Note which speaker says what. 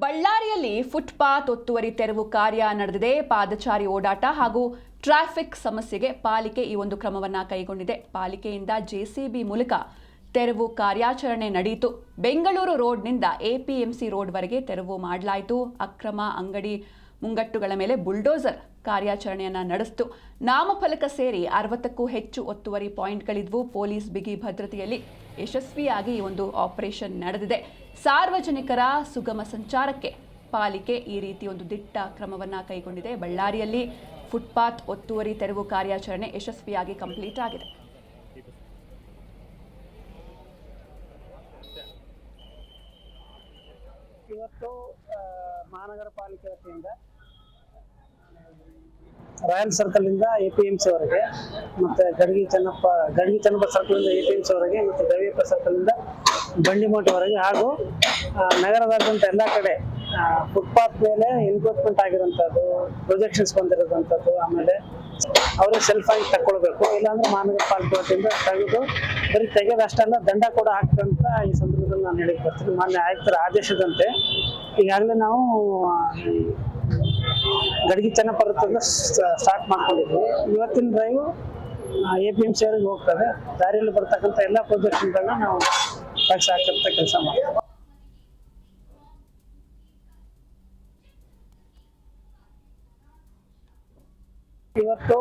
Speaker 1: ಬಳ್ಳಾರಿಯಲ್ಲಿ ಫುಟ್ಪಾತ್ ಒತ್ತುವರಿ ತೆರವು ಕಾರ್ಯ ನಡೆದಿದೆ. ಪಾದಚಾರಿ ಓಡಾಟ ಹಾಗೂ ಟ್ರಾಫಿಕ್ ಸಮಸ್ಯೆಗೆ ಪಾಲಿಕೆ ಈ ಒಂದು ಕ್ರಮವನ್ನ ಕೈಗೊಂಡಿದೆ. ಪಾಲಿಕೆಯಿಂದ ಜೆಸಿಬಿ ಮೂಲಕ ತೆರವು ಕಾರ್ಯಾಚರಣೆ ನಡೆಯಿತು. ಬೆಂಗಳೂರು ರೋಡ್ನಿಂದ ಎಪಿಎಂಸಿ ರೋಡ್ವರೆಗೆ ತೆರವು ಮಾಡಲಾಯಿತು. ಅಕ್ರಮ ಅಂಗಡಿ ಮುಂಗಟ್ಟುಗಳ ಮೇಲೆ ಬುಲ್ಡೋಸರ್ ಕಾರ್ಯಾಚರಣೆಯನ್ನ ನಡೆಸಿತು. ನಾಮಫಲಕ ಸೇರಿ 60ಕ್ಕೂ ಹೆಚ್ಚು ಒತ್ತುವರಿ ಪಾಯಿಂಟ್ಗಳಿದ್ವು. ಪೊಲೀಸ್ ಬಿಗಿ ಭದ್ರತೆಯಲ್ಲಿ ಯಶಸ್ವಿಯಾಗಿ ಈ ಒಂದು ಆಪರೇಷನ್ ನಡೆದಿದೆ. ಸಾರ್ವಜನಿಕರ ಸುಗಮ ಸಂಚಾರಕ್ಕೆ ಪಾಲಿಕೆ ಈ ರೀತಿ ಒಂದು ದಿಟ್ಟ ಕ್ರಮವನ್ನ ಕೈಗೊಂಡಿದೆ. ಬಳ್ಳಾರಿಯಲ್ಲಿ ಫುಟ್ಪಾತ್ ಒತ್ತುವರಿ ತೆರವು ಕಾರ್ಯಾಚರಣೆ ಯಶಸ್ವಿಯಾಗಿ ಕಂಪ್ಲೀಟ್ ಆಗಿದೆ.
Speaker 2: ಇವತ್ತು ಮಹಾನಗರ ಪಾಲಿಕೆ ವತಿಯಿಂದ ರಾಯಲ್ ಸರ್ಕಲ್ ಇಂದ ಎಪಿಎಂಸಿ ವರೆಗೆ ಮತ್ತೆ ಗಡಗಿ ಚನ್ನಪ್ಪ ಸರ್ಕಲ್ ಇಂದ ಎಪಿಎಂಸಿ ವರೆಗೆ ಮತ್ತೆ ಗವಿಯಪ್ಪ ಸರ್ಕಲ್ ಇಂದ ಬಂಡಿಮೋಟವರೆಗೆ ಹಾಗೂ ನಗರದಾದ್ಯಂತ ಎಲ್ಲ ಕಡೆ ಫುಟ್ಪಾತ್ ಮೇಲೆ ಎನ್ಕ್ರೋಚ್ಮೆಂಟ್ ಆಗಿರುವಂತದ್ದು, ಪ್ರೊಜೆಕ್ಷನ್ಸ್ ಬಂದಿರೋದಂಥದ್ದು, ಆಮೇಲೆ ಅವರು ಸೆಲ್ಫ್ ಆಗಿ ತಕ್ಕೊಳ್ಬೇಕು. ಇಲ್ಲಾಂದ್ರೆ ಮಹಾನಗರ ಪಾಲಿಕೆ ವತಿಯಿಂದ ತೆಗೆದು ಬರೀ ತೆಗೆದಷ್ಟೆಲ್ಲ ದಂಡ ಕೂಡ ಹಾಕ್ತಂತ ಈ ಸಂದರ್ಭದಲ್ಲಿ ನಾನು ಹೇಳಿಕ್ ಬರ್ತೀನಿ. ಮಾನ್ಯ ಆಯುಕ್ತರ ಆದೇಶದಂತೆ ಈಗಾಗಲೇ ನಾವು ಗಡಗಿ ಚನ್ನಪ್ಪ ವೃತ್ತದಿಂದ ಸ್ಟಾರ್ಟ್ ಮಾಡ್ಕೊಂಡಿದ್ವಿ. ಇವತ್ತಿನ ಡ್ರೈವ್ ಎಪಿಎಂಸಿ ಅವರಿಗೆ ಹೋಗ್ತದೆ. ದಾರಿಯಲ್ಲಿ ಬರ್ತಕ್ಕಂಥ ಎಲ್ಲ ಪ್ರೊಜೆಕ್ಷನ್ಗಳನ್ನ ನಾವು ಟ್ಯಾಕ್ಸ್ ಹಾಕಂತ ಕೆಲಸ ಮಾಡ್ತೀವಿ. ಇವತ್ತು